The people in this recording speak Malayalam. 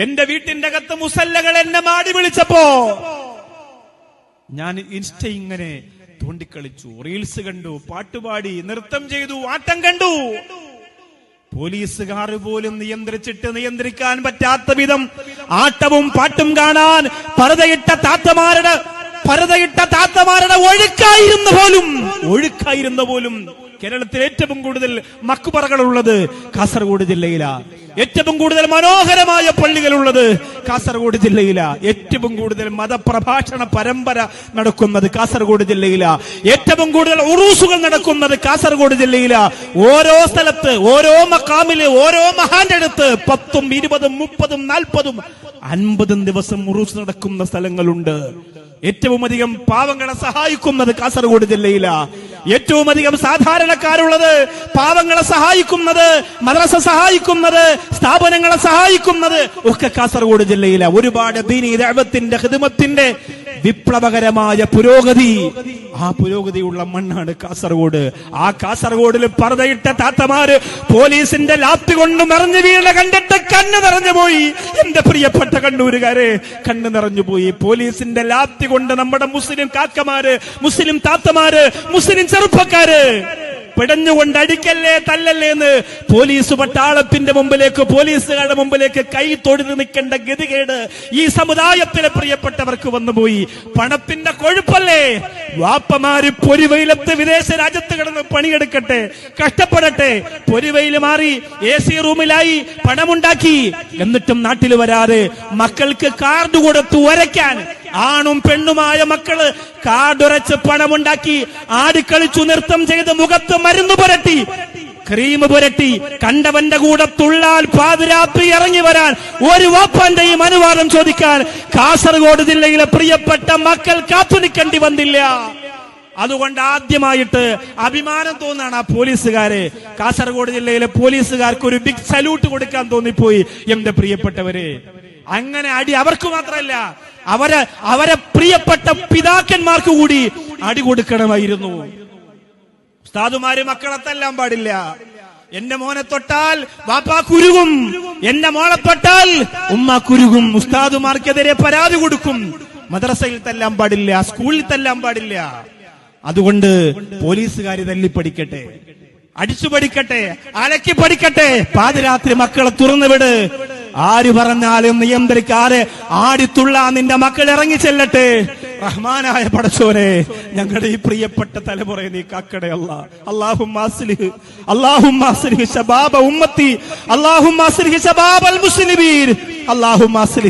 എന്റെ വീട്ടിന്റെ അകത്ത് മുസല്ലകൾ എന്നെ മാടി വിളിച്ചപ്പോ ഞാൻ ഇൻസ്റ്റ ഇങ്ങനെ തോണ്ടിക്കളിച്ചു, റീൽസ് കണ്ടു, പാട്ടുപാടി, നൃത്തം ചെയ്തു, ആട്ടം കണ്ടു. പോലീസുകാർ പോലും നിയന്ത്രിക്കാൻ പറ്റാത്ത വിധം ആട്ടവും പാട്ടും കാണാൻ പരതയിട്ട താത്തമാരുടെ ഒഴുക്കായിരുന്ന പോലും കേരളത്തിൽ ഏറ്റവും കൂടുതൽ മക്ബറകളുള്ളത് കാസർഗോഡ് ജില്ലയിലാണ്. ഏറ്റവും കൂടുതൽ മനോഹരമായ പള്ളികളുള്ളത് കാസർഗോഡ് ജില്ലയിലാണ്. ഏറ്റവും കൂടുതൽ മതപ്രഭാഷണ പരമ്പര നടക്കുന്നത് കാസർഗോഡ് ജില്ലയിലാണ്. ഏറ്റവും കൂടുതൽ ഉറൂസുകൾ നടക്കുന്നത് കാസർഗോഡ് ജില്ലയിലാണ്. ഓരോ സ്ഥലത്ത്, ഓരോ മക്കാമില്, ഓരോ മഹാന്റെ അടുത്ത് 10, 20, 30, 40, 50 ദിവസം ഉറൂസ് നടക്കുന്ന സ്ഥലങ്ങളുണ്ട്. ഏറ്റവും അധികം പാവങ്ങളെ സഹായിക്കുന്നത് കാസർഗോഡ് ജില്ലയിലാണ്. ഏറ്റവും അധികം സാധാരണക്കാരുള്ളത്, പാവങ്ങളെ സഹായിക്കുന്നത്, മദ്രസ സഹായിക്കുന്നത്, സ്ഥാപനങ്ങളെ സഹായിക്കുന്നത് ഒക്കെ കാസർഗോഡ് ജില്ലയിലാണ്. ഒരുപാട് ദീനി ദഅവത്തിന്റെ ഖിദ്മത്തിന്റെ വിപ്ലവകരമായ പുരോഗതി, ആ പുരോഗതിയുള്ള മണ്ണാണ് കാസർഗോഡ്. ആ കാസർഗോഡിൽ പർദ്ദയിട്ട താത്തമാര് പോലീസിന്റെ ലാത്തി കൊണ്ട് നിറഞ്ഞു വീണ കണ്ടിട്ട് കണ്ണ് നിറഞ്ഞുപോയി. എന്റെ പ്രിയപ്പെട്ട കണ്ണൂരുകാരെ, കണ്ണ് നിറഞ്ഞുപോയി. പോലീസിന്റെ ലാത്തി കൊണ്ട് നമ്മുടെ മുസ്ലിം കാക്കമാര്, മുസ്ലിം താത്തമാര്, മുസ്ലിം ചെറുപ്പക്കാര് പിടഞ്ഞുകൊണ്ട് അടിക്കല്ലേ തല്ലല്ലേ എന്ന് പോലീസ് പട്ടാളത്തിന്റെ മുമ്പിലേക്ക്, പോലീസുകാരുടെ മുമ്പിലേക്ക് കൈ തൊഴുത് നിൽക്കേണ്ട ഗതികേട് ഈ സമുദായത്തിലെ പ്രിയപ്പെട്ടവർക്ക് വന്നുപോയി. പണത്തിന്റെ കൊഴുപ്പല്ലേ? വാപ്പമാര് പൊരിവെയിലത്ത് വിദേശ രാജ്യത്ത് കിടന്ന് പണിയെടുക്കട്ടെ, കഷ്ടപ്പെടട്ടെ, പൊരിവെയിൽ മാറി AC റൂമിലായി പണമുണ്ടാക്കി, എന്നിട്ടും നാട്ടിൽ വരാതെ മക്കൾക്ക് കാർഡ് കൊടുത്തു വരയ്ക്കാൻ. ആണും പെണ്ണുമായ മക്കള് കാർഡുരച്ച് പണമുണ്ടാക്കി, ആടിക്കളിച്ചു, നൃത്തം ചെയ്ത്, മുഖത്ത് മരുന്ന് പുരട്ടി, ക്രീം പുരട്ടി, കണ്ടവന്റെ കൂടെ തുള്ളാൻ പാതിരാത്രി ഇറങ്ങി വരാൻ ഒരു വാപ്പാന്റെയും അനുവാദം ചോദിക്കാൻ കാസർഗോഡ് ജില്ലയിലെ പ്രിയപ്പെട്ട മക്കൾ കാത്തു നിൽക്കേണ്ടി വന്നില്ല. അതുകൊണ്ട് ആദ്യമായിട്ട് അഭിമാനം തോന്നാണ് ആ പോലീസുകാരെ. കാസർഗോഡ് ജില്ലയിലെ പോലീസുകാർക്ക് ഒരു ബിഗ് സല്യൂട്ട് കൊടുക്കാൻ തോന്നിപ്പോയി. എന്റെ പ്രിയപ്പെട്ടവരെ, അങ്ങനെ അടി അവർക്ക് മാത്രമല്ല, അവരെ പ്രിയപ്പെട്ട പിതാക്കന്മാർക്ക് കൂടി അടി കൊടുക്കണമായിരുന്നു. ഉസ്താദുമാര് മക്കളെ തല്ലാൻ പാടില്ല. എന്റെ മോനെ തൊട്ടാൽ വാപ്പാ കുരുകും, എന്റെ മോളെ തൊട്ടാൽ ഉമ്മ കുരുകും. ഉസ്താദുമാർക്കെതിരെ പരാതി കൊടുക്കും. മദ്രസയിൽ തല്ലാൻ പാടില്ല, സ്കൂളിൽ തല്ലാൻ പാടില്ല. അതുകൊണ്ട് പോലീസുകാർ തല്ലി പഠിക്കട്ടെ, അടിച്ചു പഠിക്കട്ടെ, അലക്കി പഠിക്കട്ടെ. പാതിരാത്രി മക്കളെ തുറന്നുവിട്. ആര് പറഞ്ഞാലും നിയന്ത്രിക്കാതെ ആടിത്തുള്ള നിന്റെ മക്കൾ ഇറങ്ങി ചെല്ലട്ടെ. റഹ്മാനായ പടച്ചോനെ, ഞങ്ങളുടെ ഈ പ്രിയപ്പെട്ട തലമുറയെ നീ കാക്കടേ അല്ലാ. അല്ലാഹുമ്മ അസ്ലിഹ് ശബാബ ഉമ്മത്തി, അല്ലാഹുമ്മ അസ്ലിഹ് ശബാബൽ മുസ്ലിമീൻ, അല്ലാഹുമ്മ അസ്ലിഹ്